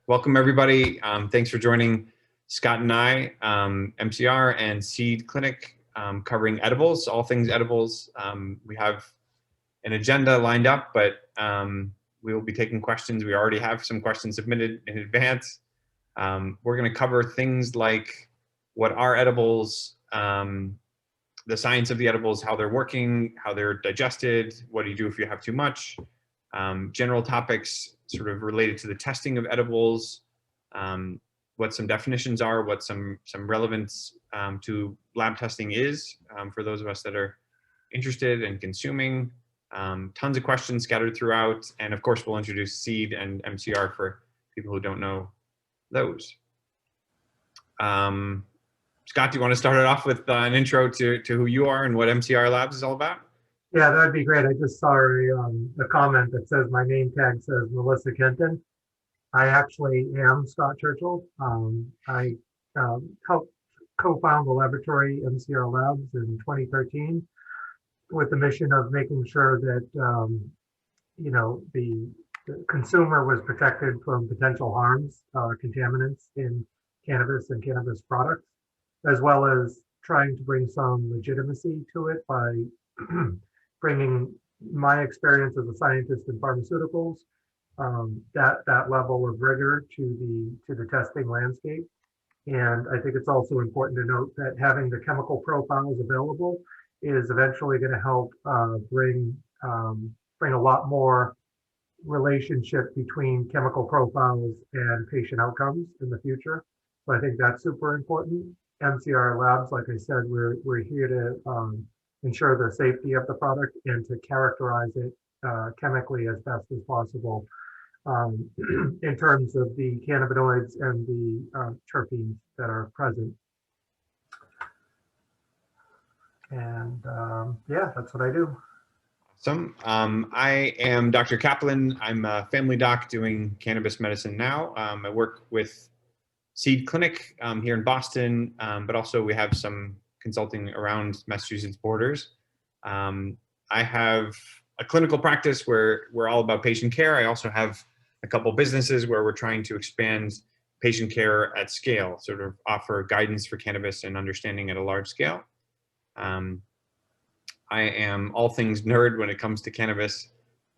Welcome everybody. Thanks for joining Scott and I, MCR and Seed Clinic, covering edibles, all things edibles. We have an agenda lined up, but we will be taking questions. We already have some questions submitted in advance. We're going to cover things like what are edibles, the science of the edibles, how they're working, how they're digested, what do you do if you have too much, general topics sort of related to the testing of edibles, what some definitions are, what some relevance to lab testing is for those of us that are interested in consuming. Tons of questions scattered throughout, and of course we'll introduce Seed and MCR for people who don't know those. Scott, do you want to start it off with an intro to who you are and what MCR Labs is all about? Yeah, that'd be great. I just saw a comment that says my name tag says Melissa Kenton. I actually am Scott Churchill. I helped co-found the laboratory MCR Labs in 2013 with the mission of making sure that the consumer was protected from potential harms, contaminants in cannabis and cannabis products, as well as trying to bring some legitimacy to it by bringing my experience as a scientist in pharmaceuticals, that level of rigor to the testing landscape. And I think it's also important to note that having the chemical profiles available is eventually going to help bring a lot more relationship between chemical profiles and patient outcomes in the future. So I think that's super important. MCR Labs, like I said, we're here to ensure the safety of the product and to characterize it chemically as best as possible in terms of the cannabinoids and the terpenes that are present. And yeah, that's what I do. Awesome. I am Dr. Caplan. I'm a family doc doing cannabis medicine now. I work with Seed Clinic here in Boston, but also we have some consulting around Massachusetts borders. I have a clinical practice where we're all about patient care. I also have a couple businesses where we're trying to expand patient care at scale, sort of offer guidance for cannabis and understanding at a large scale. I am all things nerd when it comes to cannabis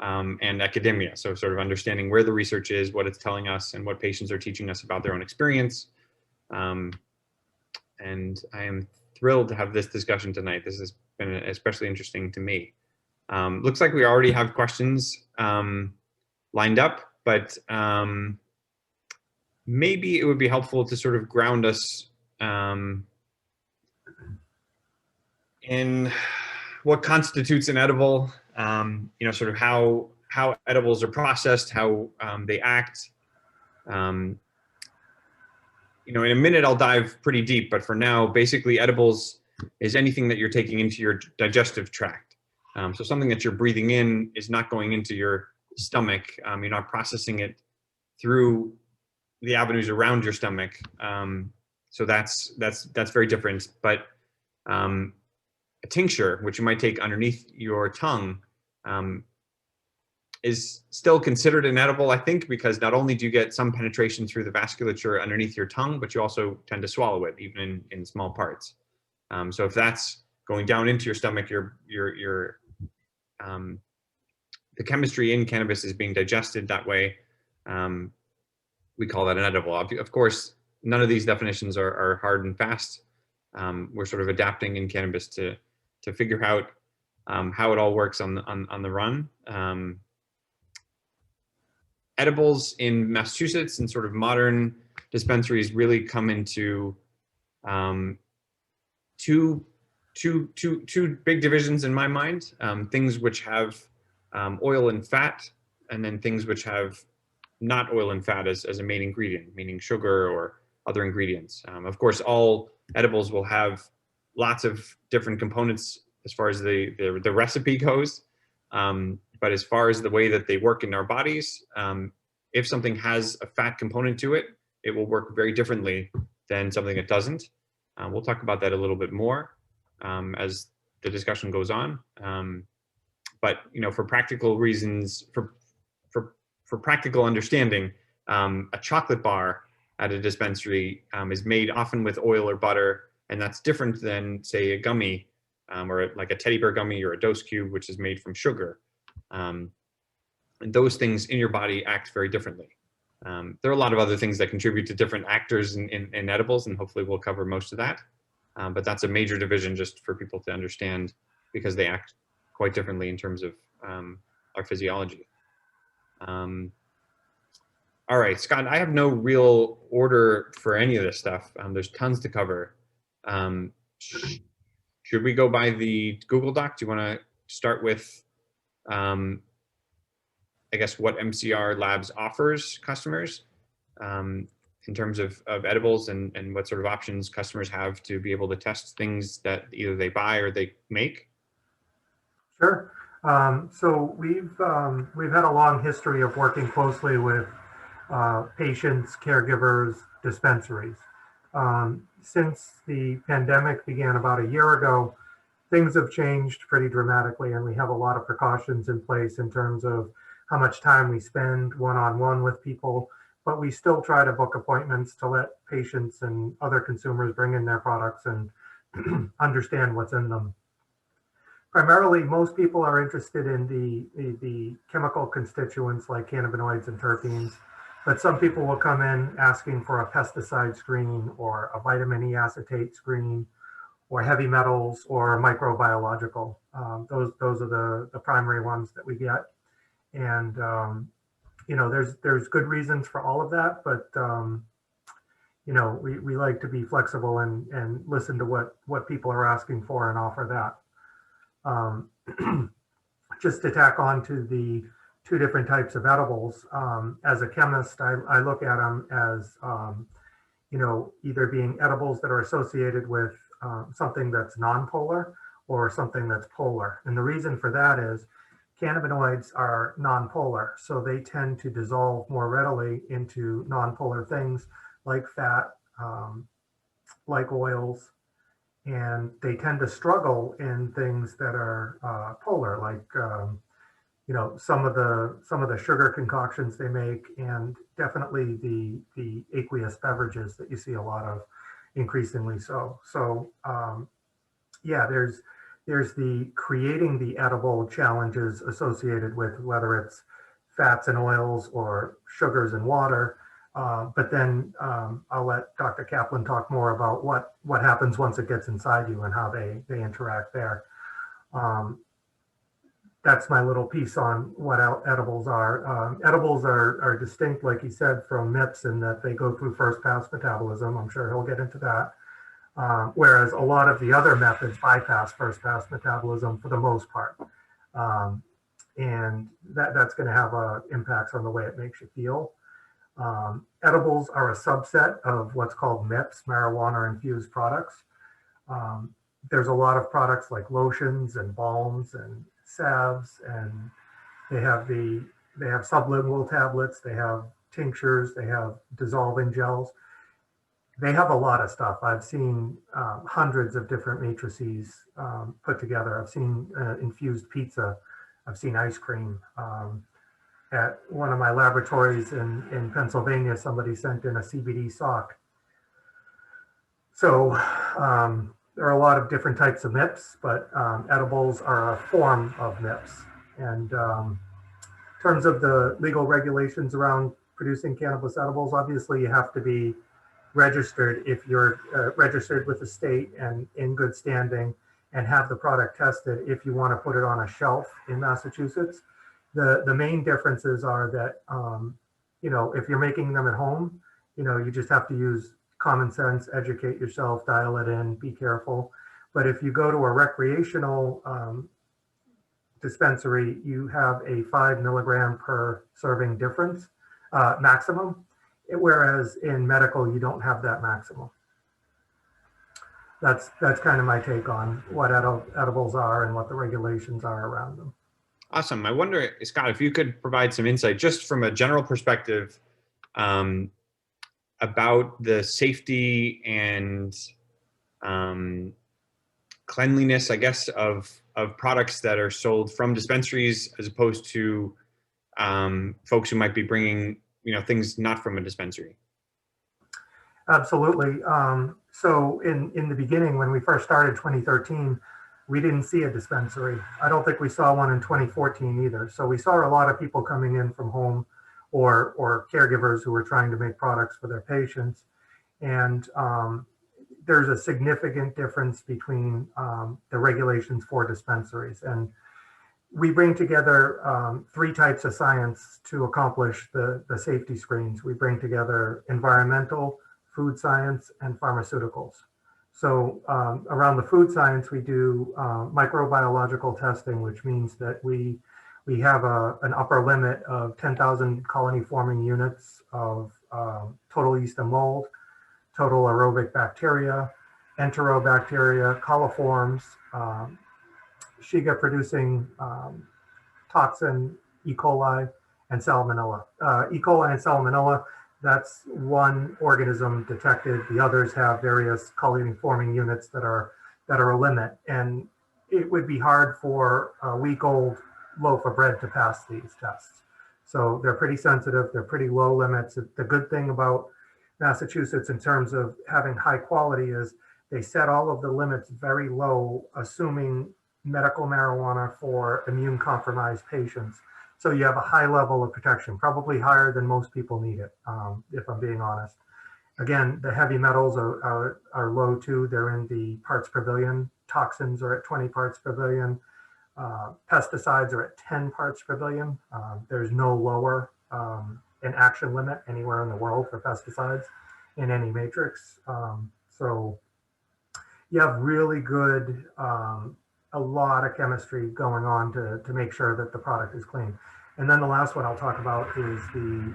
and academia. So sort of understanding where the research is, what it's telling us, and what patients are teaching us about their own experience. And I am thrilled to have this discussion tonight. This has been especially interesting to me. Looks like we already have questions lined up, but maybe it would be helpful to sort of ground us in what constitutes an edible, sort of how edibles are processed, how they act. In a minute I'll dive pretty deep, but for now, basically edibles is anything that you're taking into your digestive tract. So something that you're breathing in is not going into your stomach. You're not processing it through the avenues around your stomach. So that's very different. But a tincture, which you might take underneath your tongue, is still considered an edible, I think, because not only do you get some penetration through the vasculature underneath your tongue, but you also tend to swallow it, even in small parts. So if that's going down into your stomach, the chemistry in cannabis is being digested that way. We call that an edible. Of course, none of these definitions are hard and fast. We're sort of adapting in cannabis to figure out how it all works on the run. Edibles in Massachusetts and sort of modern dispensaries really come into two big divisions in my mind. Things which have oil and fat, and then things which have not oil and fat as a main ingredient, meaning sugar or other ingredients. Of course, all edibles will have lots of different components as far as the recipe goes. But as far as the way that they work in our bodies, if something has a fat component to it, it will work very differently than something that doesn't. We'll talk about that a little bit more as the discussion goes on. But for practical reasons, for practical understanding, a chocolate bar at a dispensary is made often with oil or butter, and that's different than, say, a gummy or like a teddy bear gummy or a dose cube, which is made from sugar. And those things in your body act very differently. There are a lot of other things that contribute to different actors in edibles, and hopefully we'll cover most of that. But that's a major division just for people to understand, because they act quite differently in terms of our physiology. All right, Scott, I have no real order for any of this stuff. There's tons to cover. Should we go by the Google Doc? Do you want to start with, I guess, what MCR Labs offers customers in terms of edibles, and what sort of options customers have to be able to test things that either they buy or they make? Sure. So we've had a long history of working closely with patients, caregivers, dispensaries. Since the pandemic began about a year ago, things have changed pretty dramatically, and we have a lot of precautions in place in terms of how much time we spend one-on-one with people, but we still try to book appointments to let patients and other consumers bring in their products and understand what's in them. Primarily, most people are interested in the chemical constituents like cannabinoids and terpenes, but some people will come in asking for a pesticide screen or a vitamin E acetate screen or heavy metals or microbiological. Those are the primary ones that we get. And, you know, there's good reasons for all of that, but, you know, we like to be flexible and listen to what people are asking for and offer that. Just to tack on to the two different types of edibles, as a chemist, I look at them as, you know, either being edibles that are associated with something that's non-polar or something that's polar. And the reason for that is cannabinoids are non-polar, so they tend to dissolve more readily into non-polar things like fat, like oils, and they tend to struggle in things that are polar, like you know, some of the sugar concoctions they make, and definitely the aqueous beverages that you see a lot of, increasingly so. So yeah, there's the creating the edible challenges associated with whether it's fats and oils or sugars and water. But then I'll let Dr. Caplan talk more about what happens once it gets inside you and how they interact there. That's my little piece on what edibles are. Edibles are distinct, like he said, from MIPS in that they go through first pass metabolism. I'm sure he'll get into that. Whereas a lot of the other methods bypass first pass metabolism for the most part. And that's going to have impacts on the way it makes you feel. Edibles are a subset of what's called MIPS, marijuana infused products. There's a lot of products like lotions and balms and salves, and they have sublingual tablets, they have tinctures, they have dissolving gels. They have a lot of stuff. I've seen hundreds of different matrices put together. I've seen infused pizza. I've seen ice cream. At one of my laboratories in Pennsylvania, somebody sent in a CBD sock. So there are a lot of different types of MIPS, but edibles are a form of MIPS. And in terms of the legal regulations around producing cannabis edibles, obviously you have to be registered if you're registered with the state and in good standing, and have the product tested if you want to put it on a shelf in Massachusetts. The main differences are that, you know, if you're making them at home, you know, you just have to use common sense, educate yourself, dial it in, be careful. But if you go to a recreational dispensary, you have a 5 milligram per serving difference maximum, whereas in medical, you don't have that maximum. That's kind of my take on what edibles are and what the regulations are around them. Awesome. I wonder, Scott, if you could provide some insight just from a general perspective about the safety and cleanliness, I guess, of products that are sold from dispensaries as opposed to folks who might be bringing, things not from a dispensary? Absolutely. So in the beginning, when we first started 2013, we didn't see a dispensary. I don't think we saw one in 2014 either. So we saw a lot of people coming in from home or caregivers who were trying to make products for their patients. And there's a significant difference between the regulations for dispensaries. And we bring together three types of science to accomplish the safety screens. We bring together environmental, food science, and pharmaceuticals. So around the food science, we do microbiological testing, which means that we have an upper limit of 10,000 colony forming units of total yeast and mold, total aerobic bacteria, enterobacteria, coliforms, Shiga producing toxin, E. coli, and salmonella. E. coli and salmonella, that's one organism detected. The others have various colony forming units that are a limit. And it would be hard for a week-old loaf of bread to pass these tests. So they're pretty sensitive, they're pretty low limits. The good thing about Massachusetts in terms of having high quality is they set all of the limits very low, assuming medical marijuana for immune compromised patients. So you have a high level of protection, probably higher than most people need it, if I'm being honest. Again, the heavy metals are low too. They're in the parts per billion. Toxins are at 20 parts per billion. Pesticides are at 10 parts per billion. There's no lower an action limit anywhere in the world for pesticides in any matrix. So you have really good, a lot of chemistry going on to make sure that the product is clean. And then the last one I'll talk about is the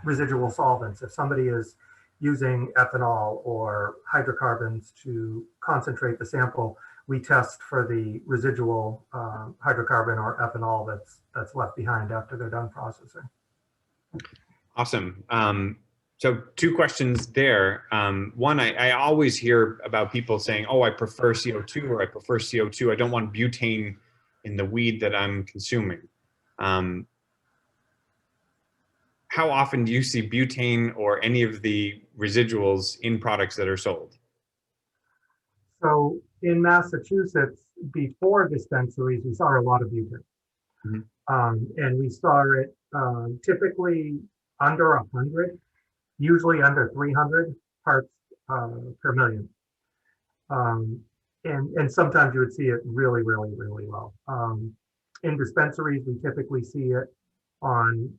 residual solvents. If somebody is using ethanol or hydrocarbons to concentrate the sample, we test for the residual hydrocarbon or ethanol that's left behind after they're done processing. Awesome. So two questions there. One, I always hear about people saying, oh, I prefer CO2 or I prefer CO2. I don't want butane in the weed that I'm consuming. How often do you see butane or any of the residuals in products that are sold? So in Massachusetts, before dispensaries, we saw a lot of butane. Mm-hmm. And we saw it typically under 100, usually under 300 parts per million. And sometimes you would see it really, really, really low. In dispensaries, we typically see it on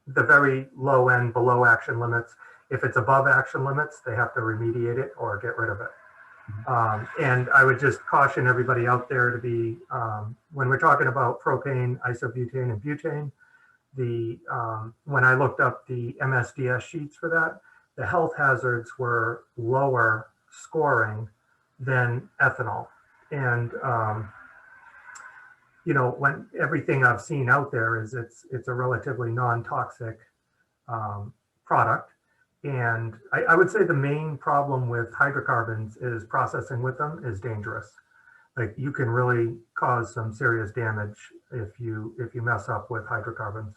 the very low end, below action limits. If it's above action limits, they have to remediate it or get rid of it. And I would just caution everybody out there to be, when we're talking about propane, isobutane, and butane, when I looked up the MSDS sheets for that, the health hazards were lower scoring than ethanol. And you know, when everything I've seen out there is it's a relatively non-toxic product. And I would say the main problem with hydrocarbons is processing with them is dangerous. Like you can really cause some serious damage if you mess up with hydrocarbons.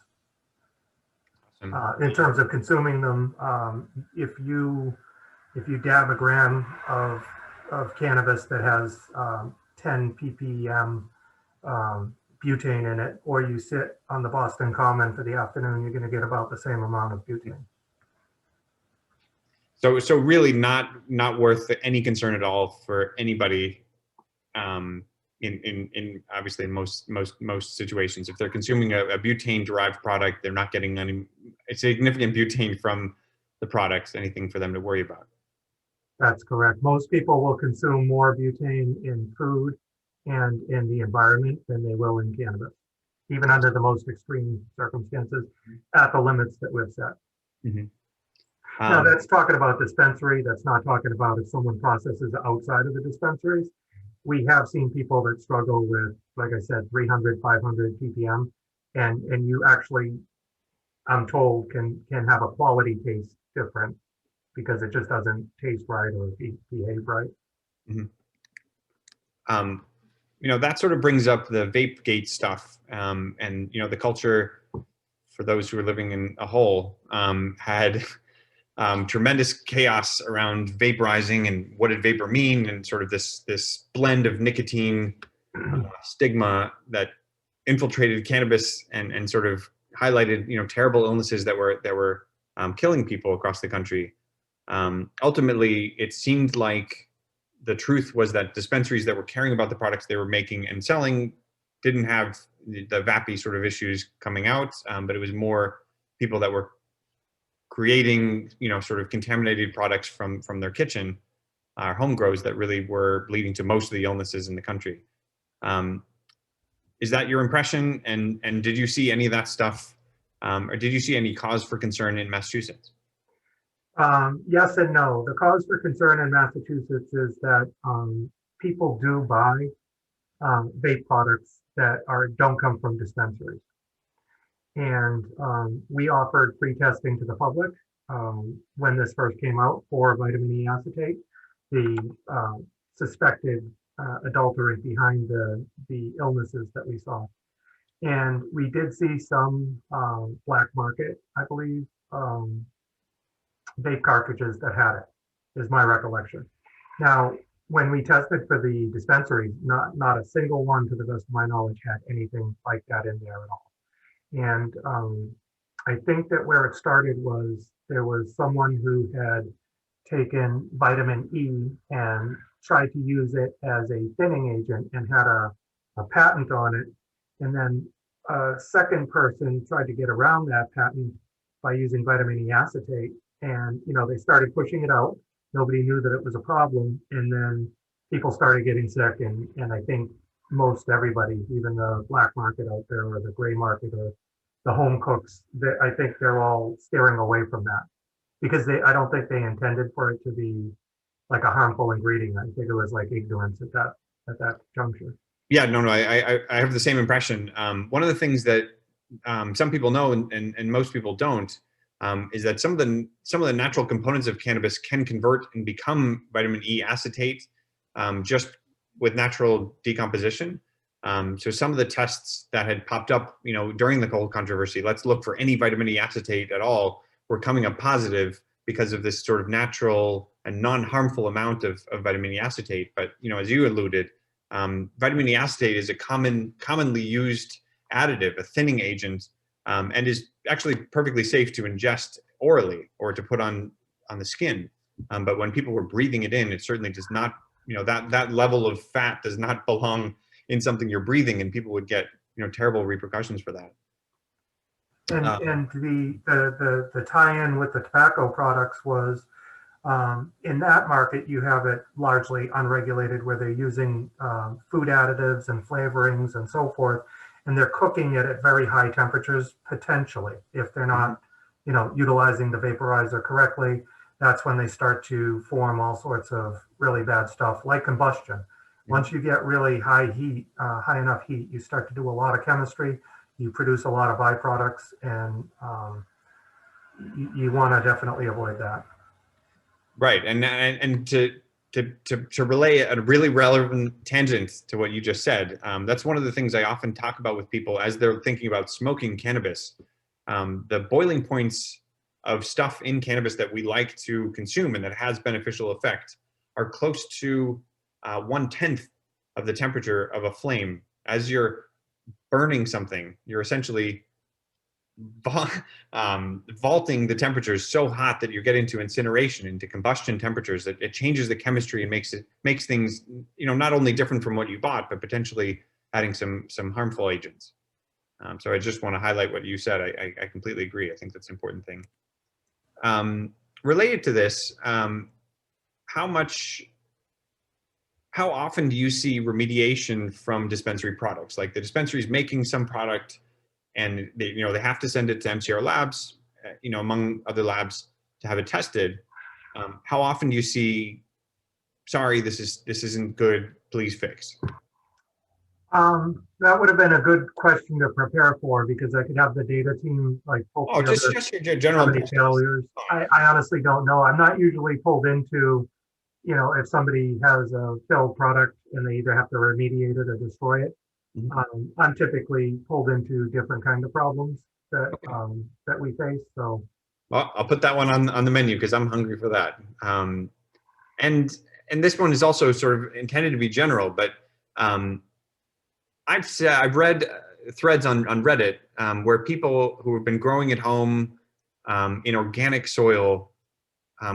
In terms of consuming them, if you dab a gram of cannabis that has 10 ppm butane in it, or you sit on the Boston Common for the afternoon, you're going to get about the same amount of butane. So really not worth any concern at all for anybody in obviously in most situations. If they're consuming a butane derived product, they're not getting any significant butane from the products, anything for them to worry about. That's correct. Most people will consume more butane in food and in the environment than they will in cannabis, even under the most extreme circumstances at the limits that we've set. Mm-hmm. Now that's talking about dispensary. That's not talking about if someone processes outside of the dispensaries. We have seen people that struggle with, like I said, 300, 500 ppm, and you actually, I'm told, can have a quality taste different because it just doesn't taste right or behave right. Mm-hmm. You know, that sort of brings up the vape gate stuff, and you know, the culture for those who are living in a hole, had tremendous chaos around vaporizing and what did vapor mean, and sort of this blend of nicotine stigma that infiltrated cannabis and sort of highlighted terrible illnesses that were killing people across the country. Ultimately, it seemed like the truth was that dispensaries that were caring about the products they were making and selling didn't have the VAPI sort of issues coming out, but it was more people that were creating, sort of contaminated products from their kitchen, home grows, that really were leading to most of the illnesses in the country. Is that your impression? And did you see any of that stuff, or did you see any cause for concern in Massachusetts? Yes and no. The cause for concern in Massachusetts is that people do buy vape products that don't come from dispensaries. And we offered free testing to the public when this first came out for vitamin E acetate, the suspected adulterant behind the illnesses that we saw. And we did see some black market, I believe, vape cartridges that had it, is my recollection. Now, when we tested for the dispensaries, not a single one, to the best of my knowledge, had anything like that in there at all. And I think that where it started was there was someone who had taken vitamin E and tried to use it as a thinning agent and had a patent on it. And then a second person tried to get around that patent by using vitamin E acetate. And, they started pushing it out. Nobody knew that it was a problem. And then people started getting sick. And I think most everybody, even the black market out there or the gray market or the home cooks, I think they're all steering away from that because I don't think they intended for it to be like a harmful ingredient. I think it was like ignorance at that juncture. Yeah, no, I have the same impression. One of the things that some people know and most people don't is that some of the natural components of cannabis can convert and become vitamin E acetate just with natural decomposition. So some of the tests that had popped up, during the whole controversy, let's look for any vitamin E acetate at all, were coming up positive because of this sort of natural and non-harmful amount of vitamin E acetate. But, as you alluded, vitamin E acetate is a commonly used additive, a thinning agent, and is actually perfectly safe to ingest orally or to put on the skin. But when people were breathing it in, it certainly does not, that level of fat does not belong in something you're breathing, and people would get, terrible repercussions for that. And the tie-in with the tobacco products was in that market, you have it largely unregulated where they're using food additives and flavorings and so forth, and they're cooking it at very high temperatures, potentially, if they're not, utilizing the vaporizer correctly. That's when they start to form all sorts of really bad stuff like combustion. Once you get really high heat, high enough heat, you start to do a lot of chemistry, you produce a lot of byproducts, and you want to definitely avoid that. Right, and to relay a really relevant tangent to what you just said, that's one of the things I often talk about with people as they're thinking about smoking cannabis. The boiling points of stuff in cannabis that we like to consume and that has beneficial effect are close to 1/10 of the temperature of a flame. As you're burning something, you're essentially vaulting the temperatures so hot that you get into incineration, into combustion temperatures, that it changes the chemistry and makes things, not only different from what you bought, but potentially adding some harmful agents. So I just want to highlight what you said. I completely agree. I think that's an important thing. Related to this, how often do you see remediation from dispensary products? Like the dispensary is making some product and they have to send it to MCR Labs, among other labs, to have it tested. How often do you see, sorry, this isn't good, please fix? That would have been a good question to prepare for because I could have the data team pull together just your general how many failures. I honestly don't know. I'm not usually pulled into, if somebody has a failed product and they either have to remediate it or destroy it. I'm typically pulled into different kind of problems that that we face. So, well, I'll put that one on the menu because I'm hungry for that. And this one is also sort of intended to be general, but I've read threads on Reddit where people who have been growing at home in organic soil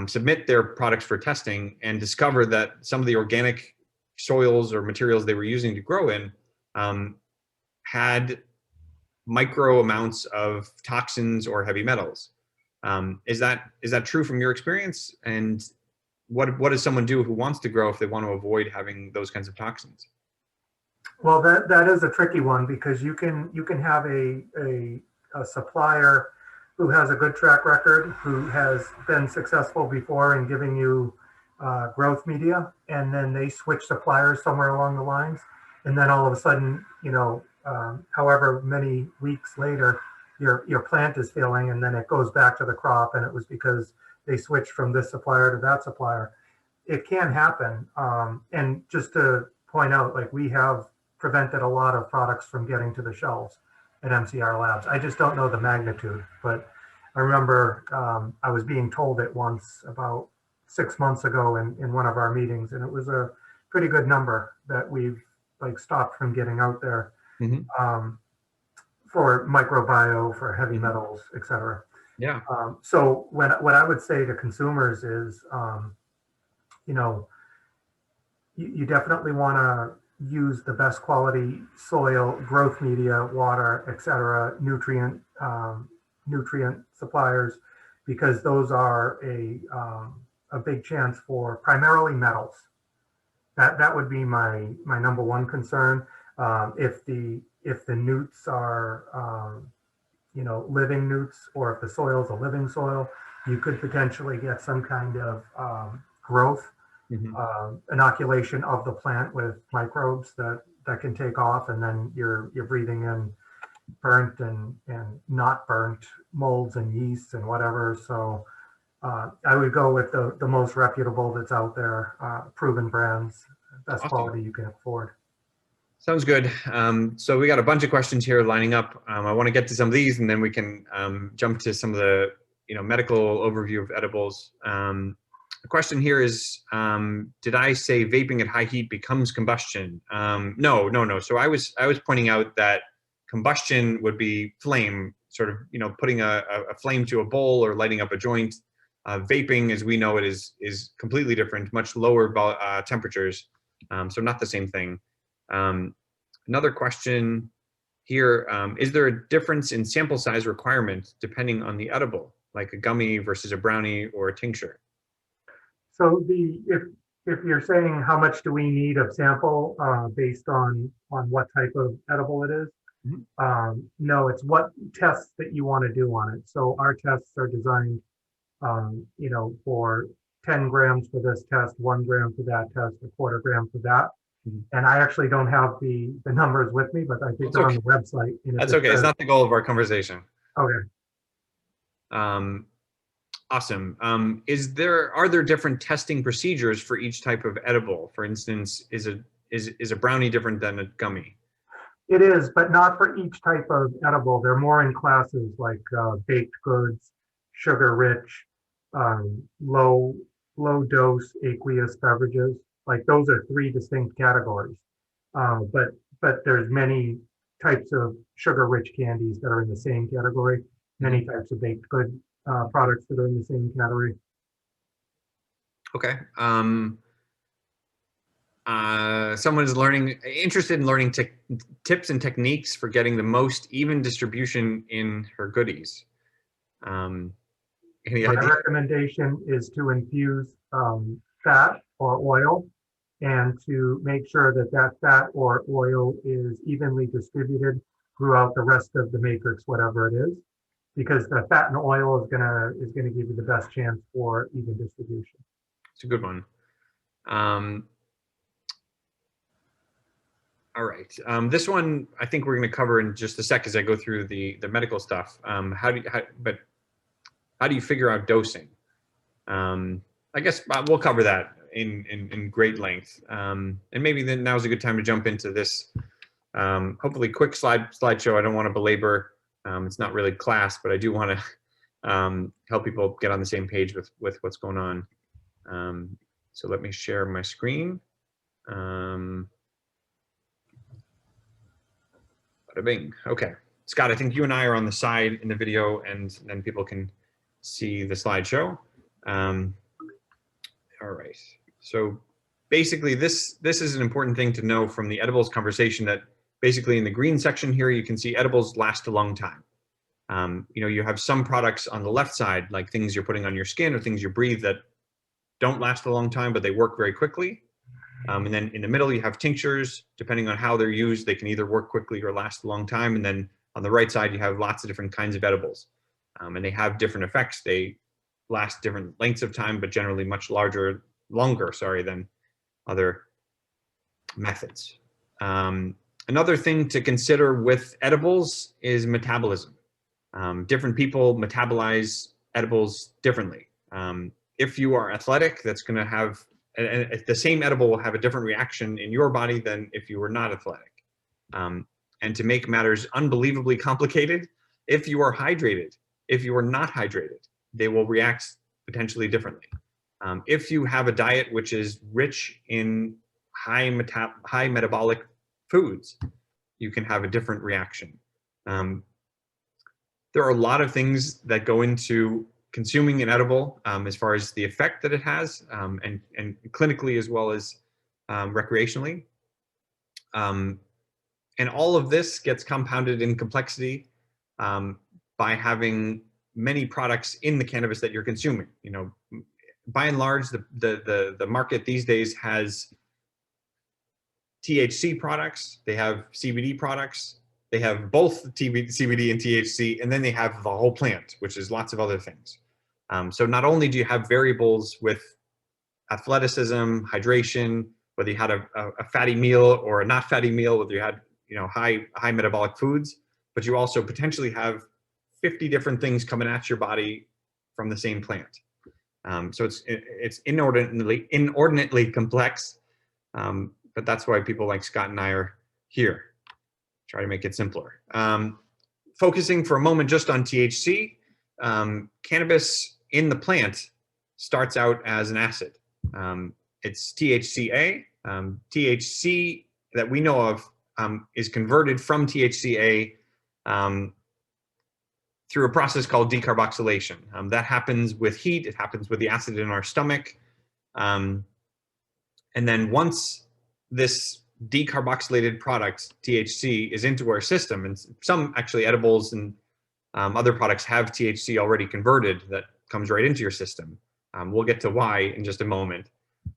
submit their products for testing and discover that some of the organic soils or materials they were using to grow in had micro amounts of toxins or heavy metals. Is that true from your experience? And what does someone do who wants to grow if they want to avoid having those kinds of toxins? well, that is a tricky one because you can have a supplier who has a good track record, who has been successful before in giving you growth media, and then they switch suppliers somewhere along the lines, and then all of a sudden, you know, however many weeks later, your plant is failing, and then it goes back to the crop, and it was because they switched from this supplier to that supplier. It can happen, and just to point out, like, we have prevented a lot of products from getting to the shelves at MCR Labs. I just don't know the magnitude, but I remember I was being told it once about 6 months ago in one of our meetings, and it was a pretty good number that we've like stopped from getting out there for microbiome, for heavy metals, etc. Yeah. So what I would say to consumers is, you know, you definitely want to use the best quality soil, growth media, water, etc., nutrient suppliers, because those are a big chance for primarily metals. That would be my number one concern. If the newts are you know, living newts, or if the soil is a living soil, you could potentially get some kind of growth inoculation of the plant with microbes that can take off, and then you're breathing in burnt and not burnt molds and yeasts and whatever. So I would go with the most reputable that's out there, proven brands, best quality you can afford. Sounds good. So we got a bunch of questions here lining up. I want to get to some of these, and then we can jump to some of the medical overview of edibles. The question here is, did I say vaping at high heat becomes combustion? No. So I was pointing out that combustion would be flame, sort of, putting a flame to a bowl or lighting up a joint. Vaping, as we know it, is completely different, much lower temperatures. So not the same thing. Another question here, is there a difference in sample size requirement depending on the edible, like a gummy versus a brownie or a tincture? So if you're saying how much do we need of sample based on what type of edible it is, no, it's what tests that you want to do on it. So our tests are designed, for 10 grams for this test, 1 gram for that test, a quarter gram for that. And I actually don't have the numbers with me, but I think they're on the website. That's okay. It's not the goal of our conversation. Okay. Awesome. Are there different testing procedures for each type of edible? For instance, is a brownie different than a gummy? It is, but not for each type of edible. They're more in classes like baked goods, sugar rich, low dose aqueous beverages. Like, those are 3 distinct categories. But there's many types of sugar rich candies that are in the same category, many types of baked good products that are in the same category. Okay. Someone is interested in learning tips and techniques for getting the most even distribution in her goodies. My recommendation is to infuse fat or oil, and to make sure that fat or oil is evenly distributed throughout the rest of the matrix, whatever it is, because the fat and oil is gonna give you the best chance for even distribution. It's a good one. All right. This one I think we're going to cover in just a sec as I go through the medical stuff. How do you figure out dosing? I guess we'll cover that in great length. And maybe then now's a good time to jump into this hopefully quick slideshow. I don't want to belabor It's not really class, but I do want to help people get on the same page with what's going on. So let me share my screen. Bada bing. Okay, Scott, I think you and I are on the side in the video, and then people can see the slideshow. All right. So basically, this is an important thing to know from the edibles conversation, that basically in the green section here, you can see edibles last a long time. You know, you have some products on the left side, like things you're putting on your skin or things you breathe, that don't last a long time, but they work very quickly. And then in the middle, you have tinctures. Depending on how they're used, they can either work quickly or last a long time. And then on the right side, you have lots of different kinds of edibles. And they have different effects. They last different lengths of time, but generally much longer, than other methods. Another thing to consider with edibles is metabolism. Different people metabolize edibles differently. If you are athletic, that's going to have, the same edible will have a different reaction in your body than if you were not athletic. And to make matters unbelievably complicated, if you are hydrated, if you are not hydrated, they will react potentially differently. If you have a diet which is rich in high metabolic foods, you can have a different reaction. There are a lot of things that go into consuming an edible, as far as the effect that it has, and clinically as well as recreationally. And all of this gets compounded in complexity by having many products in the cannabis that you're consuming. You know, by and large, the market these days has THC products, they have CBD products, they have both CBD and THC, and then they have the whole plant, which is lots of other things. So not only do you have variables with athleticism, hydration, whether you had a fatty meal or a not fatty meal, whether you had, you know, high metabolic foods, but you also potentially have 50 different things coming at your body from the same plant. So it's inordinately complex, but that's why people like Scott and I are here. Try to make it simpler. Focusing for a moment just on THC, cannabis in the plant starts out as an acid. It's THCA. THC that we know of is converted from THCA through a process called decarboxylation. That happens with heat. It happens with the acid in our stomach. And then once this decarboxylated product, THC, is into our system, and some actually edibles and other products have THC already converted that comes right into your system. We'll get to why in just a moment.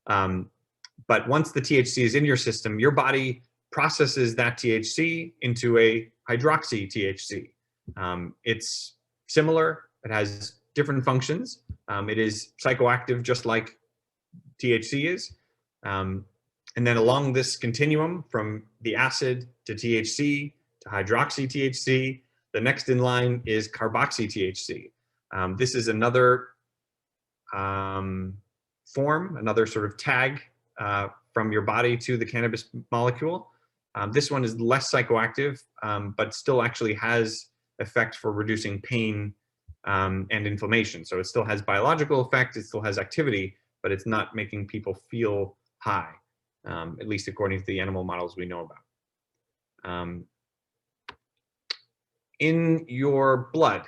But once the THC is in your system, your body processes that THC into a hydroxy THC. It's similar, it has different functions. It is psychoactive just like THC is. And then along this continuum from the acid to THC to hydroxy THC, the next in line is carboxy THC. This is another form, another sort of tag from your body to the cannabis molecule. This one is less psychoactive, but still actually has effect for reducing pain and inflammation. So it still has biological effect, it still has activity, but it's not making people feel high, at least according to the animal models we know about. In your blood,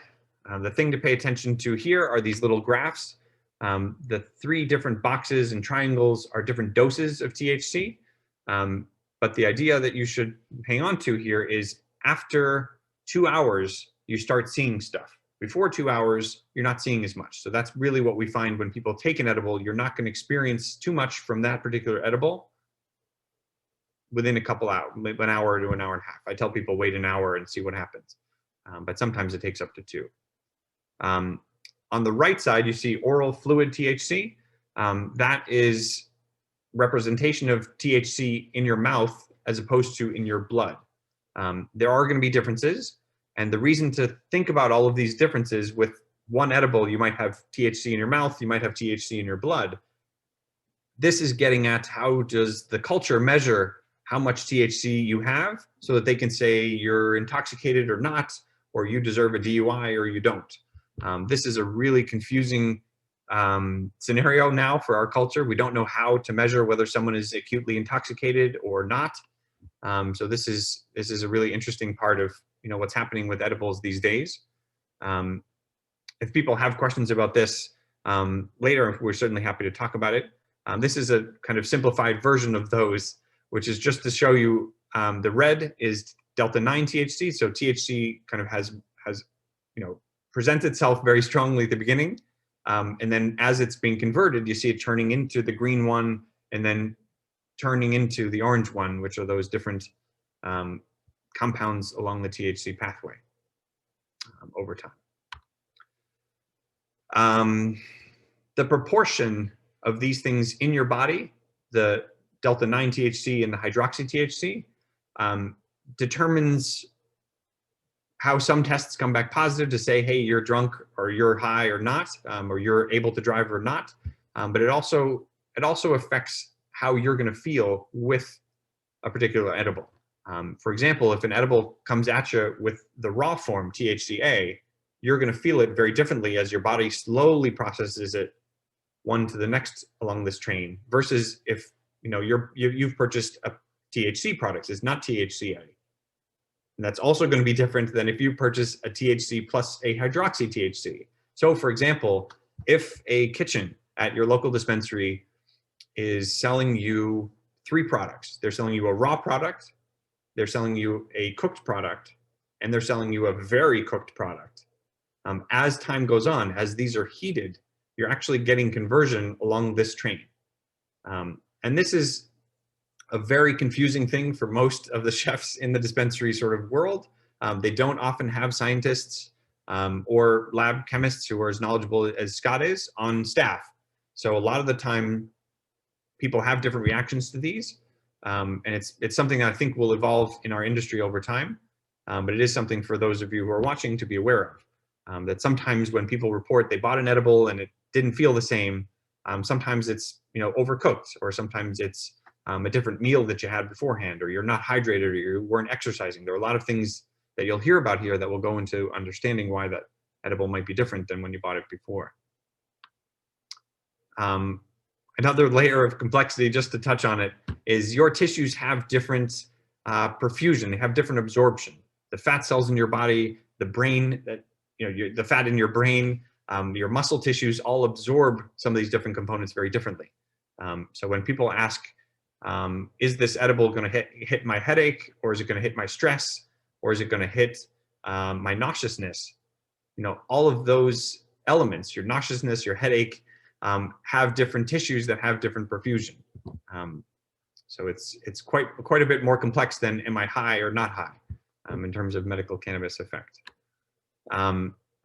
the thing to pay attention to here are these little graphs. The 3 different boxes and triangles are different doses of THC. But the idea that you should hang on to here is after 2 hours, you start seeing stuff. Before 2 hours, you're not seeing as much. So that's really what we find when people take an edible. You're not going to experience too much from that particular edible within a couple hours, an hour to an hour and a half. I tell people wait an hour and see what happens. But sometimes it takes up to 2. On the right side, you see oral fluid THC. That is representation of THC in your mouth as opposed to in your blood. There are going to be differences. And the reason to think about all of these differences, with one edible, you might have THC in your mouth, you might have THC in your blood. This is getting at how does the culture measure how much THC you have so that they can say you're intoxicated or not, or you deserve a DUI or you don't. This is a really confusing scenario now for our culture. We don't know how to measure whether someone is acutely intoxicated or not. So this is a really interesting part of what's happening with edibles these days. If people have questions about this later, we're certainly happy to talk about it. This is a kind of simplified version of those, which is just to show you the red is delta 9 THC. So THC kind of has presents itself very strongly at the beginning, and then as it's being converted, you see it turning into the green one, and then turning into the orange one, which are those different compounds along the THC pathway over time. The proportion of these things in your body, the delta 9 THC and the hydroxy THC, determines how some tests come back positive to say, hey, you're drunk or you're high or not, or you're able to drive or not. But it also affects how you're going to feel with a particular edible. For example, if an edible comes at you with the raw form THCA, you're going to feel it very differently as your body slowly processes it one to the next along this train, versus if you've purchased a THC product, it's not THCA. And that's also going to be different than if you purchase a THC plus a hydroxy THC. So for example, if a kitchen at your local dispensary is selling you 3 products, they're selling you a raw product, they're selling you a cooked product, and they're selling you a very cooked product. As time goes on, as these are heated, you're actually getting conversion along this train. And this is a very confusing thing for most of the chefs in the dispensary sort of world. They don't often have scientists or lab chemists who are as knowledgeable as Scott is on staff. So a lot of the time, people have different reactions to these. And it's something that I think will evolve in our industry over time. But it is something for those of you who are watching to be aware of. That sometimes when people report they bought an edible and it didn't feel the same, sometimes it's overcooked, or sometimes it's a different meal that you had beforehand, or you're not hydrated, or you weren't exercising. There are a lot of things that you'll hear about here that will go into understanding why that edible might be different than when you bought it before. Another layer of complexity, just to touch on it, is your tissues have different perfusion. They have different absorption. The fat cells in your body, the brain, the fat in your brain, your muscle tissues all absorb some of these different components very differently. So when people ask, is this edible going to hit my headache, or is it going to hit my stress, or is it going to hit my nauseousness? All of those elements, your nauseousness, your headache, have different tissues that have different perfusion. So it's quite a bit more complex than am I high or not high in terms of medical cannabis effect.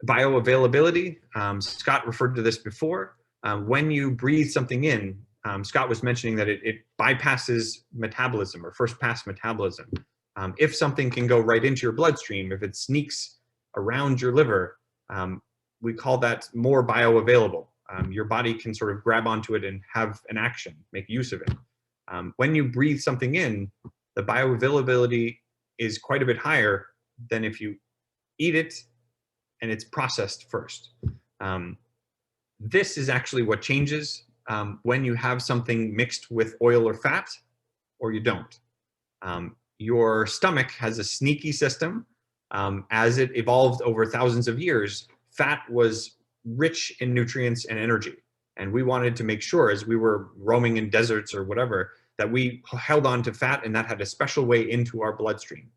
Bioavailability, Scott referred to this before. When you breathe something in, Scott was mentioning that it bypasses metabolism, or first pass metabolism. If something can go right into your bloodstream, if it sneaks around your liver, we call that more bioavailable. Your body can sort of grab onto it and have an action, make use of it. When you breathe something in, the bioavailability is quite a bit higher than if you eat it and it's processed first. This is actually what changes when you have something mixed with oil or fat, or you don't. Your stomach has a sneaky system. As it evolved over thousands of years, fat was rich in nutrients and energy. And we wanted to make sure, as we were roaming in deserts or whatever, that we held on to fat, and that had a special way into our bloodstream.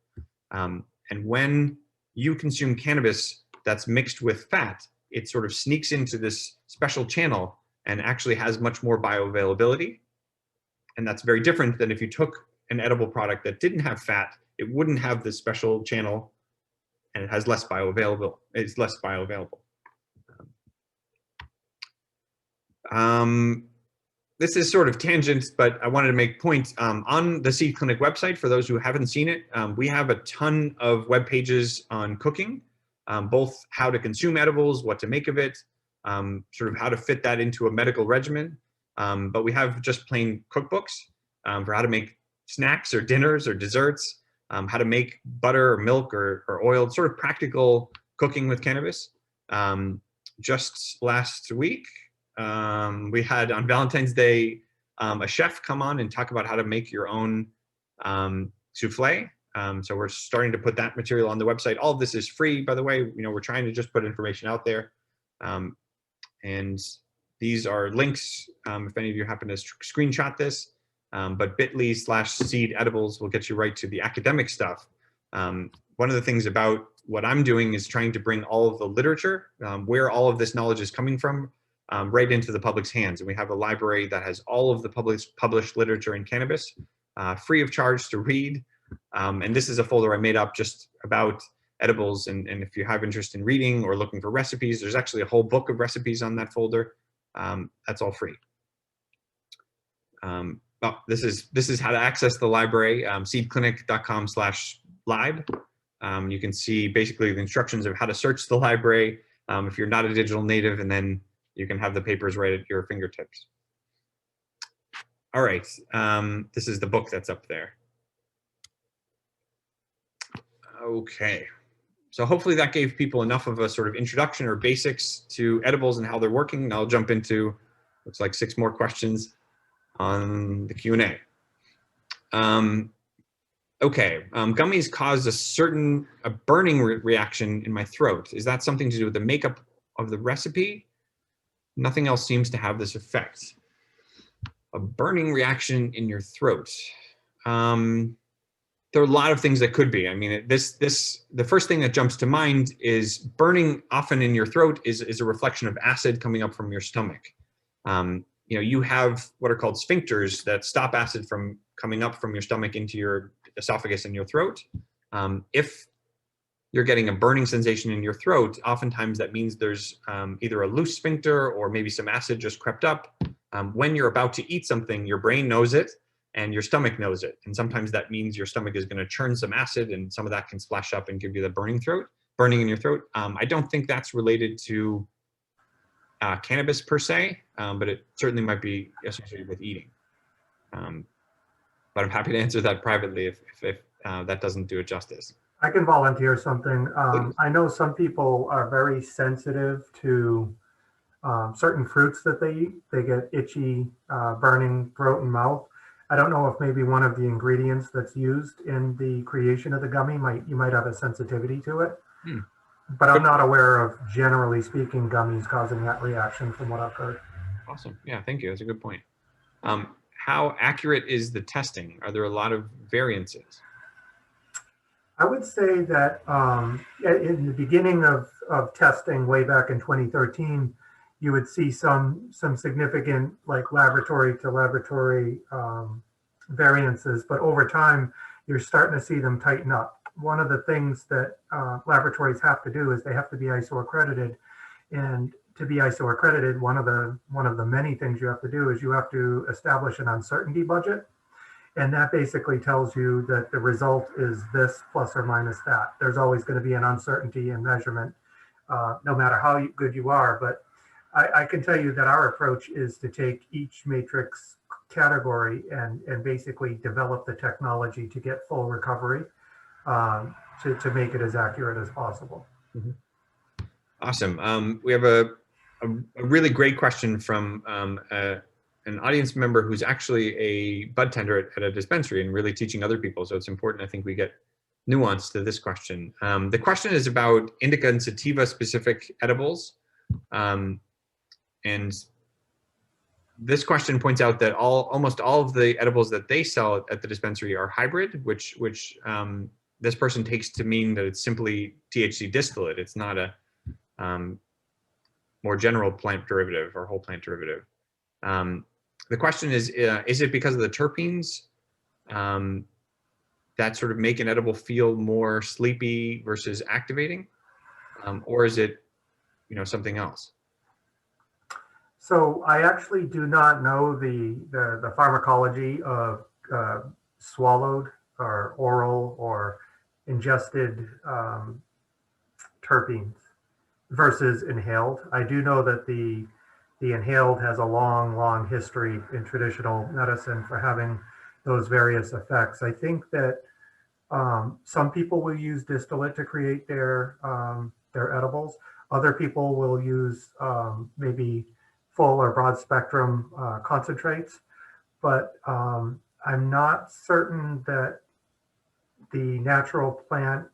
And when you consume cannabis that's mixed with fat, it sort of sneaks into this special channel and actually has much more bioavailability. And that's very different than if you took an edible product that didn't have fat. It wouldn't have this special channel, and it has less bioavailable. It's less bioavailable. This is sort of tangent, but I wanted to make points. On the Seed Clinic website, for those who haven't seen it, we have a ton of web pages on cooking, both how to consume edibles, what to make of it, sort of how to fit that into a medical regimen. But we have just plain cookbooks for how to make snacks or dinners or desserts. how to make butter or milk or oil, sort of practical cooking with cannabis. Just last week, we had on Valentine's Day a chef come on and talk about how to make your own souffle. So we're starting to put that material on the website. All of this is free, by the way. We're trying to just put information out there. And these are links if any of you happen to screenshot this. But bit.ly/seed edibles will get you right to the academic stuff. One of the things about what I'm doing is trying to bring all of the literature, where all of this knowledge is coming from, right into the public's hands. And we have a library that has all of the published literature in cannabis, free of charge to read. And this is a folder I made up just about edibles. And if you have interest in reading or looking for recipes, there's actually a whole book of recipes on that folder. That's all free. Well, this is how to access the library, seedclinic.com/lib. You can see basically the instructions of how to search the library if you're not a digital native, and then you can have the papers right at your fingertips. All right, this is the book that's up there. Okay, so hopefully that gave people enough of a sort of introduction or basics to edibles and how they're working. And I'll jump into, looks like 6 more questions on the Q&A. Okay, gummies caused a burning reaction in my throat. Is that something to do with the makeup of the recipe? Nothing else seems to have this effect. A burning reaction in your throat. There are a lot of things that could be. I mean, the first thing that jumps to mind is burning often in your throat is a reflection of acid coming up from your stomach. You have what are called sphincters that stop acid from coming up from your stomach into your esophagus and your throat. If you're getting a burning sensation in your throat, oftentimes that means there's either a loose sphincter or maybe some acid just crept up. When you're about to eat something, your brain knows it and your stomach knows it. And sometimes that means your stomach is going to churn some acid, and some of that can splash up and give you the burning in your throat. I don't think that's related to cannabis per se, but it certainly might be associated with eating. But I'm happy to answer that privately if that doesn't do it justice. I can volunteer something. I know some people are very sensitive to certain fruits that they eat. They get itchy, burning throat and mouth. I don't know if maybe one of the ingredients that's used in the creation of the gummy you might have a sensitivity to it. But I'm not aware of, generally speaking, gummies causing that reaction from what I've heard. Awesome. Yeah, thank you. That's a good point. How accurate is the testing? Are there a lot of variances? I would say that in the beginning of testing way back in 2013, you would see some significant laboratory to laboratory variances, but over time, you're starting to see them tighten up. One of the things that laboratories have to do is they have to be ISO accredited, and to be ISO accredited, one of the many things you have to do is you have to establish an uncertainty budget, and that basically tells you that the result is this plus or minus that. There's always going to be an uncertainty in measurement, no matter how good you are. But I can tell you that our approach is to take each matrix category and basically develop the technology to get full recovery, to make it as accurate as possible. Mm-hmm. Awesome. We have a really great question from an audience member who's actually a bud tender at a dispensary and really teaching other people. So it's important, I think, we get nuance to this question. The question is about indica and sativa specific edibles. And this question points out that almost all of the edibles that they sell at the dispensary are hybrid, which this person takes to mean that it's simply THC distillate. It's not a more general plant derivative or whole plant derivative. The question is it because of the terpenes that sort of make an edible feel more sleepy versus activating, or is it something else? So I actually do not know the pharmacology of swallowed or oral or ingested terpenes versus inhaled. I do know that the inhaled has a long history in traditional medicine for having those various effects. I think that Some people will use distillate to create their edibles. Other people will use maybe full or broad spectrum concentrates, but I'm not certain that the natural plant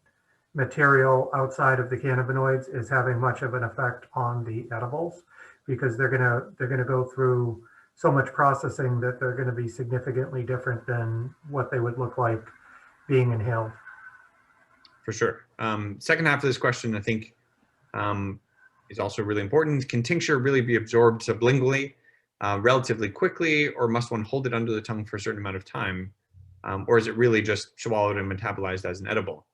material outside of the cannabinoids is having much of an effect on the edibles, because they're gonna go through so much processing that they're gonna be significantly different than what they would look like being inhaled. For sure. Second half of this question, I think, is also really important. Can tincture really be absorbed sublingually relatively quickly, or must one hold it under the tongue for a certain amount of time? Or is it really just swallowed and metabolized as an edible?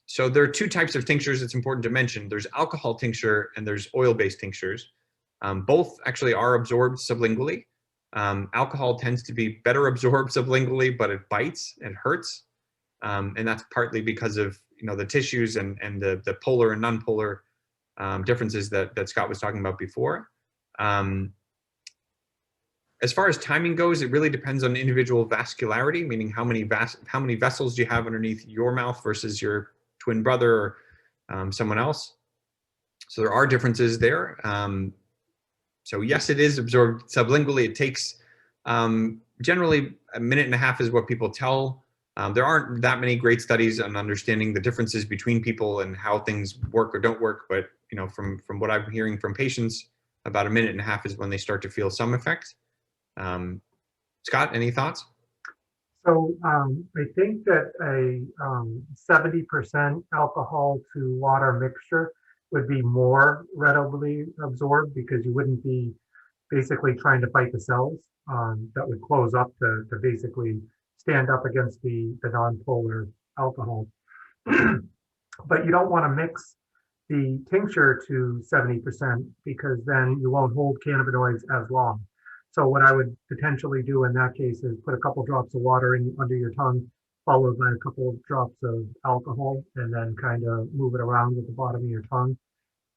So there are two types of tinctures it's important to mention. There's alcohol tincture and there's oil-based tinctures. Both actually are absorbed sublingually. Alcohol tends to be better absorbed sublingually, but it bites and hurts. And that's partly because of the tissues and the polar and non-polar differences that Scott was talking about before. As far as timing goes, it really depends on individual vascularity, meaning how many vessels do you have underneath your mouth versus your twin brother or someone else. So there are differences there. So yes, it is absorbed sublingually. It takes generally a minute and a half is what people tell. There aren't that many great studies on understanding the differences between people and how things work or don't work. But from what I'm hearing from patients, about a minute and a half is when they start to feel some effect. Scott, any thoughts? So I think that a 70% alcohol to water mixture would be more readily absorbed, because you wouldn't be basically trying to fight the cells that would close up to basically stand up against the non-polar alcohol. But you don't want to mix the tincture to 70%, because then you won't hold cannabinoids as long. So what I would potentially do in that case is put a couple drops of water under your tongue, followed by a couple of drops of alcohol, and then kind of move it around with the bottom of your tongue.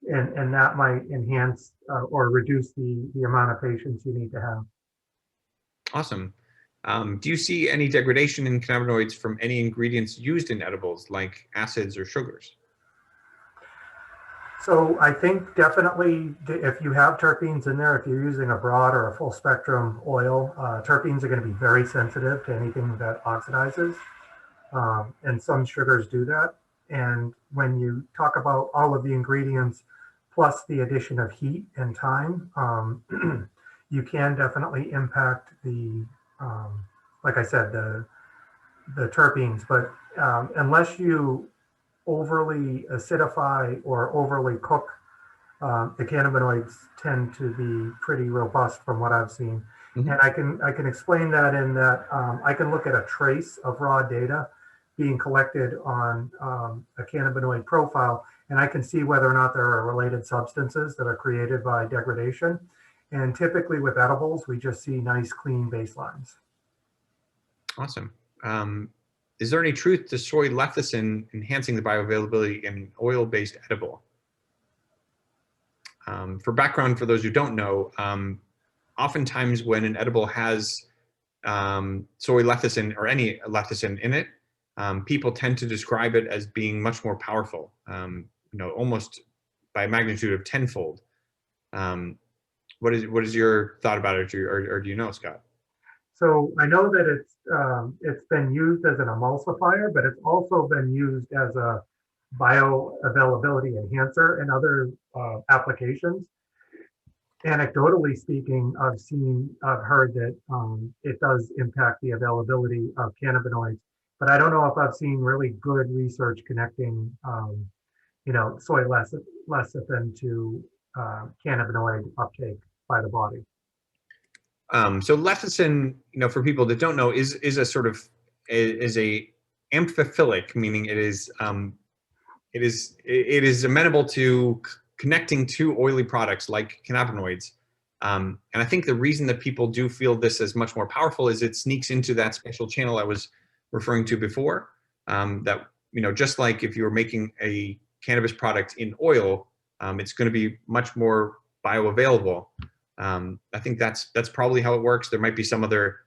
And that might enhance or reduce the amount of patience you need to have. Awesome. Do you see any degradation in cannabinoids from any ingredients used in edibles, like acids or sugars? So I think definitely if you have terpenes in there, if you're using a broad or a full spectrum oil, terpenes are going to be very sensitive to anything that oxidizes. And some sugars do that. And when you talk about all of the ingredients, plus the addition of heat and time, you can definitely impact the, like I said, the terpenes. But unless you overly acidify or overly cook, the cannabinoids tend to be pretty robust from what I've seen. Mm-hmm. And I can explain that in that I can look at a trace of raw data being collected on a cannabinoid profile, and I can see whether or not there are related substances that are created by degradation. And typically with edibles, we just see nice, clean baselines. Awesome. Is there any truth to soy lecithin enhancing the bioavailability in an oil-based edible? For background, for those who don't know, oftentimes when an edible has soy lecithin or any lecithin in it, people tend to describe it as being much more powerful, almost by a magnitude of tenfold. What is your thought about it, or do you know, Scott? So I know that it's been used as an emulsifier, but it's also been used as a bioavailability enhancer in other applications. Anecdotally speaking, I've heard that it does impact the availability of cannabinoids, but I don't know if I've seen really good research connecting, soy lecithin to cannabinoid uptake by the body. So lecithin, for people that don't know, is a sort of a amphiphilic, meaning it is amenable to connecting to oily products like cannabinoids. And I think the reason that people do feel this as much more powerful is it sneaks into that special channel I was referring to before. That just like if you were making a cannabis product in oil, it's going to be much more bioavailable. I think that's probably how it works. There might be some other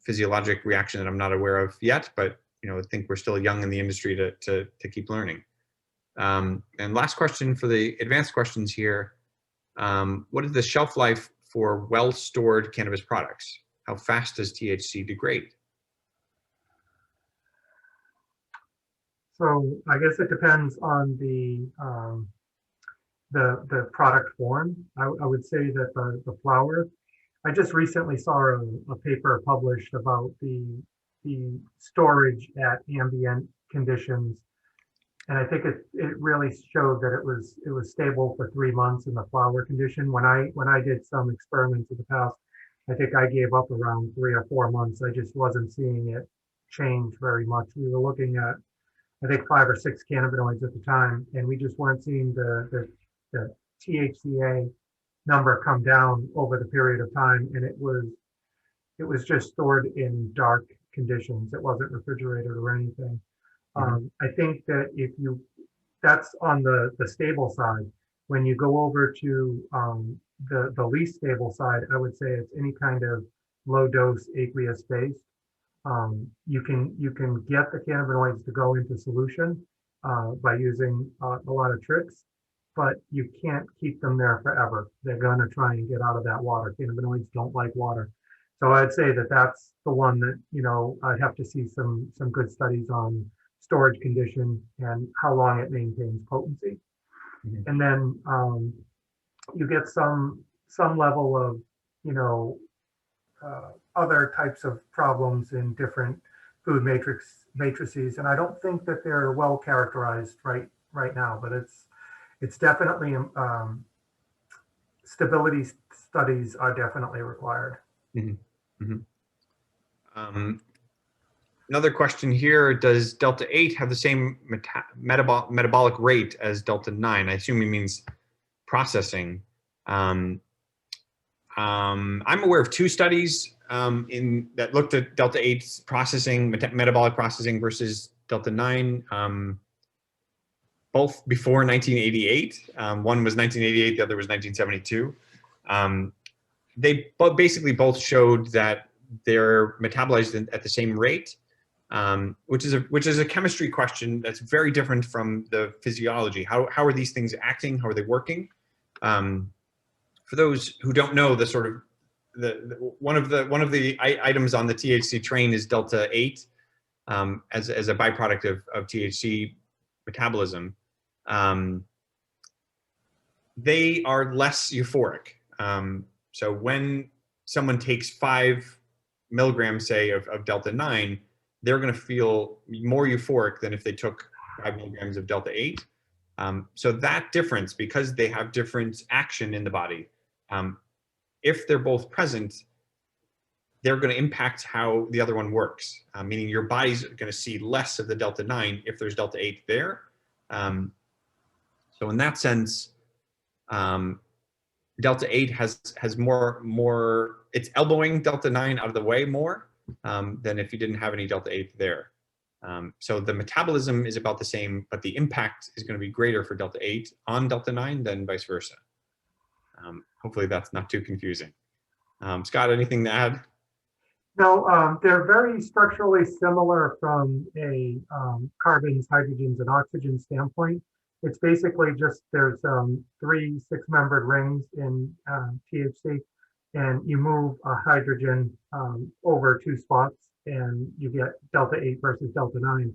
physiologic reaction that I'm not aware of yet, but I think we're still young in the industry to keep learning. And last question for the advanced questions here. What is the shelf life for well-stored cannabis products? How fast does THC degrade? So I guess it depends on the product form. I would say that the flower, I just recently saw a paper published about the storage at ambient conditions, and I think it really showed that it was stable for 3 months in the flower condition. When I did some experiments in the past, I think I gave up around 3 or 4 months. I just wasn't seeing it change very much. We were looking at, I think, 5 or 6 cannabinoids at the time, and we just weren't seeing the THCA number come down over the period of time, and it was just stored in dark conditions. It wasn't refrigerated or anything. I think that that's on the stable side. When you go over to the least stable side, I would say it's any kind of low dose aqueous based. You can get the cannabinoids to go into solution by using a lot of tricks, but you can't keep them there forever. They're going to try and get out of that water. Cannabinoids don't like water. So I'd say that that's the one that, I'd have to see some good studies on storage condition and how long it maintains potency. And then you get some level of, other types of problems in different food matrices. And I don't think that they're well characterized right now, but it's definitely, stability studies are definitely required. Another question here, does Delta 8 have the same metabolic rate as Delta 9? I assume he means processing. I'm aware of 2 studies that looked at Delta 8's processing, metabolic processing versus Delta 9, both before 1988. One was 1988, the other was 1972. They basically both showed that they're metabolized at the same rate, which is a chemistry question that's very different from the physiology. How are these things acting? How are they working? For those who don't know, one of the items on the THC train is Delta 8 as a byproduct of THC metabolism. They are less euphoric. So when someone takes 5 milligrams, say, of Delta 9, they're going to feel more euphoric than if they took 5 milligrams of Delta 8. So that difference, because they have different action in the body, if they're both present, they're going to impact how the other one works, meaning your body's going to see less of the Delta 9 if there's Delta 8 there. So in that sense, Delta 8 has more, it's elbowing Delta 9 out of the way more than if you didn't have any Delta 8 there. So the metabolism is about the same, but the impact is going to be greater for Delta 8 on Delta 9 than vice versa. Hopefully that's not too confusing. Scott, anything to add? No, they're very structurally similar from a carbons, hydrogens, and oxygen standpoint. It's basically just there's 3 6-membered rings in THC, and you move a hydrogen over 2 spots, and you get Delta 8 versus Delta 9.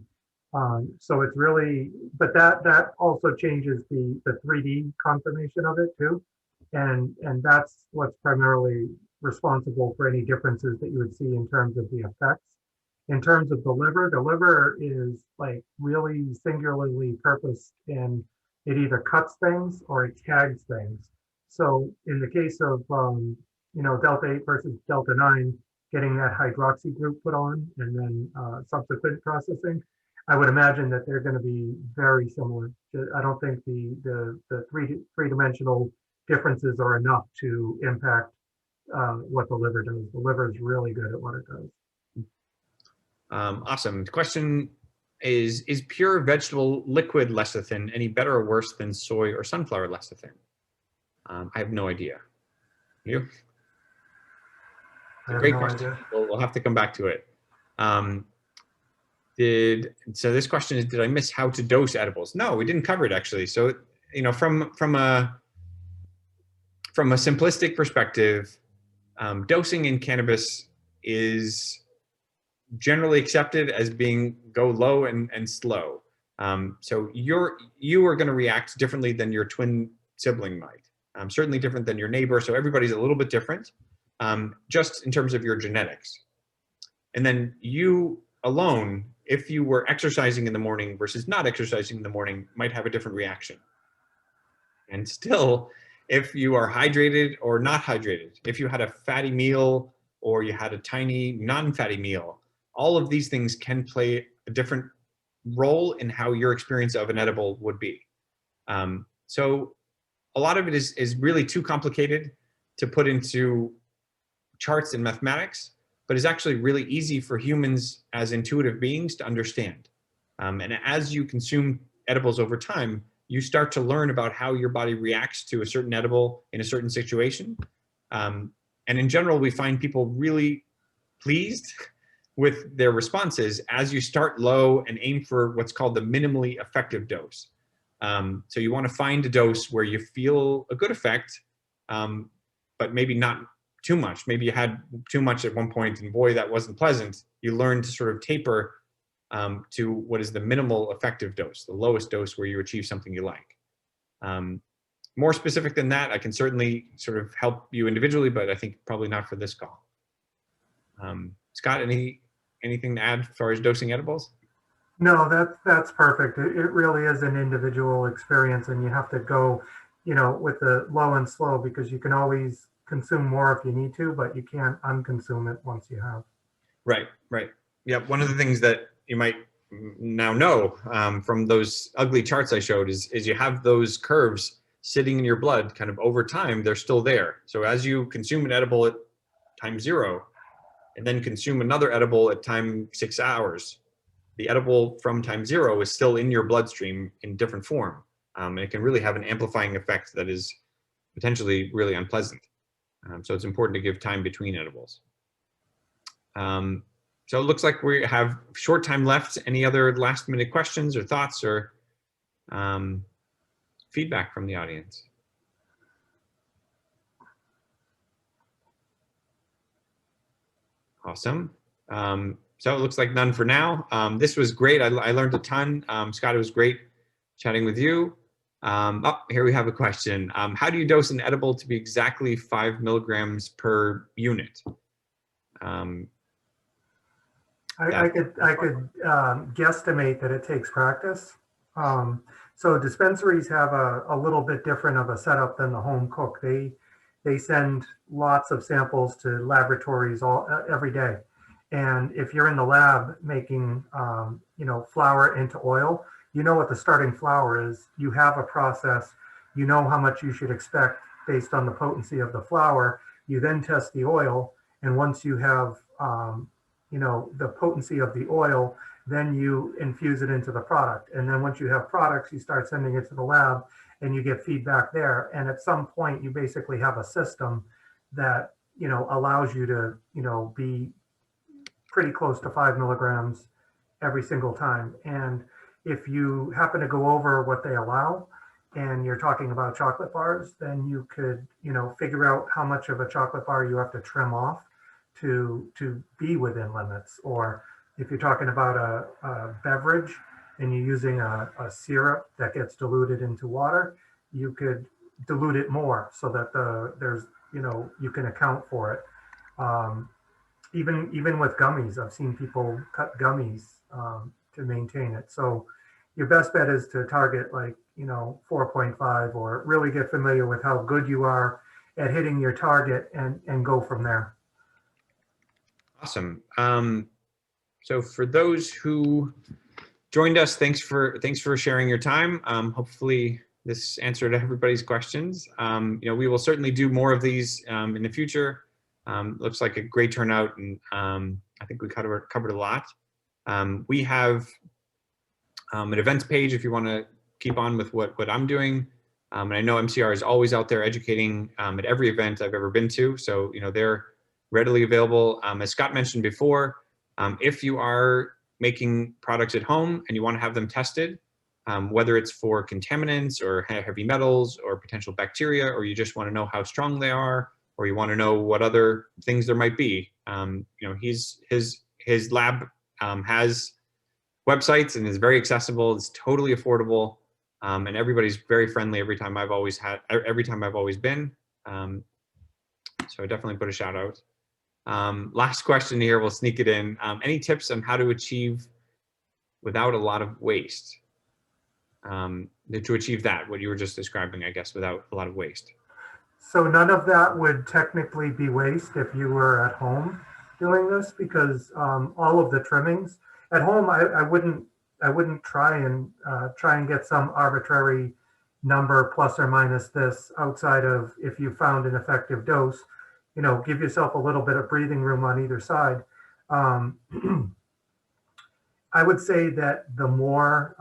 So it's really, but that also changes the 3D conformation of it too, and that's what's primarily responsible for any differences that you would see in terms of the effects. In terms of the liver is like really singularly purposed, and it either cuts things or it tags things. So in the case of Delta 8 versus Delta 9, getting that hydroxy group put on and then subsequent processing, I would imagine that they're going to be very similar. I don't think the three-dimensional differences are enough to impact what the liver does. The liver is really good at what it does. Awesome. The question is pure vegetable liquid lecithin any better or worse than soy or sunflower lecithin? I have no idea. You? I have Great no question. idea. We'll have to come back to it. So this question is, did I miss how to dose edibles? No, we didn't cover it actually. So, you know, from a simplistic perspective, dosing in cannabis is generally accepted as being go low and slow. So you are going to react differently than your twin sibling might. Certainly different than your neighbor. So everybody's a little bit different, just in terms of your genetics. And then you alone, if you were exercising in the morning versus not exercising in the morning, might have a different reaction. And still, if you are hydrated or not hydrated, if you had a fatty meal or you had a tiny non-fatty meal, all of these things can play a different role in how your experience of an edible would be. So a lot of it is really too complicated to put into charts and mathematics, but is actually really easy for humans as intuitive beings to understand. And as you consume edibles over time, you start to learn about how your body reacts to a certain edible in a certain situation. And in general, we find people really pleased with their responses as you start low and aim for what's called the minimally effective dose. So you want to find a dose where you feel a good effect, but maybe not too much. Maybe you had too much at one point and boy, that wasn't pleasant. You learn to sort of taper to what is the minimal effective dose, the lowest dose where you achieve something you like. More specific than that, I can certainly sort of help you individually, but I think probably not for this call. Scott, anything to add as far as dosing edibles? No, that's perfect. It really is an individual experience, and you have to go, you know, with the low and slow, because you can always consume more if you need to, but you can't unconsume it once you have. Right, right. Yeah, one of the things that you might now know from those ugly charts I showed is you have those curves sitting in your blood kind of over time, they're still there. So as you consume an edible at time 0, and then consume another edible at time 6 hours, the edible from time 0 is still in your bloodstream in different form. And it can really have an amplifying effect that is potentially really unpleasant. So it's important to give time between edibles. So it looks like we have short time left. Any other last minute questions or thoughts or feedback from the audience? Awesome. So it looks like none for now. This was great. I learned a ton. Scott, it was great chatting with you. Oh, here we have a question. How do you dose an edible to be exactly 5 milligrams per unit? I could guesstimate that it takes practice. So dispensaries have a little bit different of a setup than the home cook. They send lots of samples to laboratories every day. And if you're in the lab making, you know, flour into oil, you know what the starting flour is. You have a process. You know how much you should expect based on the potency of the flour. You then test the oil, and once you have, you know, the potency of the oil, then you infuse it into the product. And then once you have products, you start sending it to the lab, and you get feedback there. And at some point, you basically have a system that, you know, allows you to, you know, be pretty close to 5 milligrams every single time. And if you happen to go over what they allow, and you're talking about chocolate bars, then you could, you know, figure out how much of a chocolate bar you have to trim off to be within limits. Or if you're talking about a beverage and you're using a syrup that gets diluted into water, you could dilute it more so that there's, you know, you can account for it. Even with gummies, I've seen people cut gummies to maintain it. So your best bet is to target, like, you know, 4.5, or really get familiar with how good you are at hitting your target and go from there. Awesome. So for those who joined us, thanks for sharing your time. Hopefully this answered everybody's questions. You know, we will certainly do more of these in the future. Looks like a great turnout, and I think we covered a lot. We have an events page if you want to keep on with what I'm doing. And I know MCR is always out there educating at every event I've ever been to. So, you know, they're readily available. As Scott mentioned before, if you are making products at home and you want to have them tested, whether it's for contaminants or heavy metals or potential bacteria, or you just want to know how strong they are, or you want to know what other things there might be. His lab has websites and is very accessible. It's totally affordable, and everybody's very friendly every time I've always been. So I definitely put a shout out. Last question here, we'll sneak it in. Any tips on how to achieve without a lot of waste? To achieve that, what you were just describing, I guess, without a lot of waste. So none of that would technically be waste if you were at home doing this, because all of the trimmings at home, I wouldn't try and get some arbitrary number plus or minus this outside of, if you found an effective dose, give yourself a little bit of breathing room on either side. I would say that the more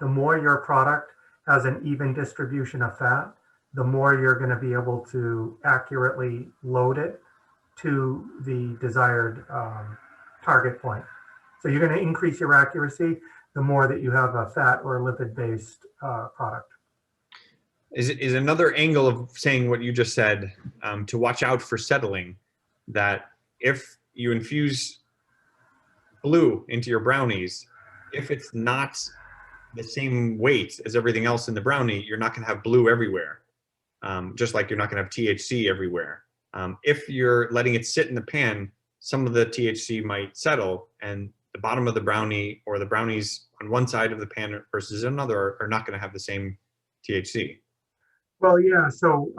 your product has an even distribution of fat, the more you're going to be able to accurately load it to the desired target point. So you're going to increase your accuracy the more that you have a fat or lipid-based product. Is another angle of saying what you just said, to watch out for settling, that if you infuse blue into your brownies, if it's not the same weight as everything else in the brownie, you're not going to have blue everywhere. Just like you're not going to have THC everywhere. If you're letting it sit in the pan, some of the THC might settle, and the bottom of the brownie or the brownies on one side of the pan versus another are not going to have the same THC. Well, yeah. So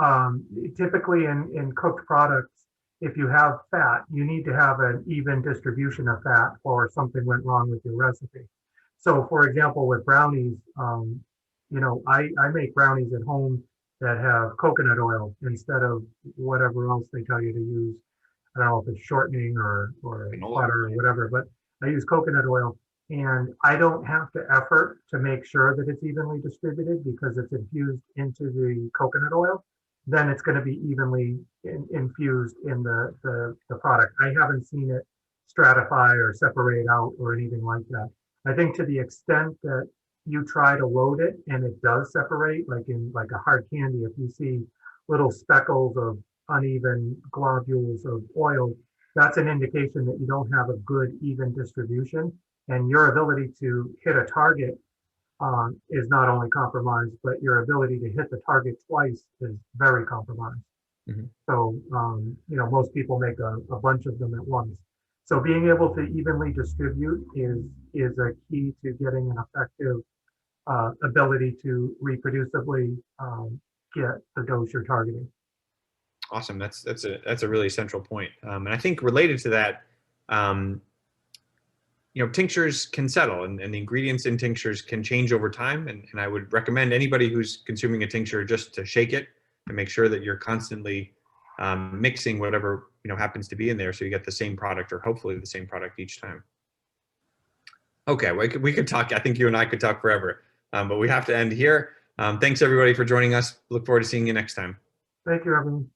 typically in cooked products, if you have fat, you need to have an even distribution of fat, or something went wrong with your recipe. So, for example, with brownies, I make brownies at home that have coconut oil instead of whatever else they tell you to use. I don't know if it's shortening or butter or whatever, but I use coconut oil, and I don't have to effort to make sure that it's evenly distributed because it's infused into the coconut oil. Then it's going to be evenly infused in the product. I haven't seen it stratify or separate out or anything like that. I think to the extent that you try to load it and it does separate, like in like a hard candy, if you see little speckles of uneven globules of oil, that's an indication that you don't have a good even distribution, and your ability to hit a target is not only compromised, but your ability to hit the target twice is very compromised. Mm-hmm. So most people make a bunch of them at once. So being able to evenly distribute is a key to getting an effective ability to reproducibly get the dose you're targeting. Awesome. That's a really central point. And I think related to that, tinctures can settle, and the ingredients in tinctures can change over time. And I would recommend anybody who's consuming a tincture just to shake it and make sure that you're constantly mixing whatever happens to be in there, so you get the same product, or hopefully the same product each time. Okay, we could talk. I think you and I could talk forever, but we have to end here. Thanks everybody for joining us. Look forward to seeing you next time. Thank you, everyone.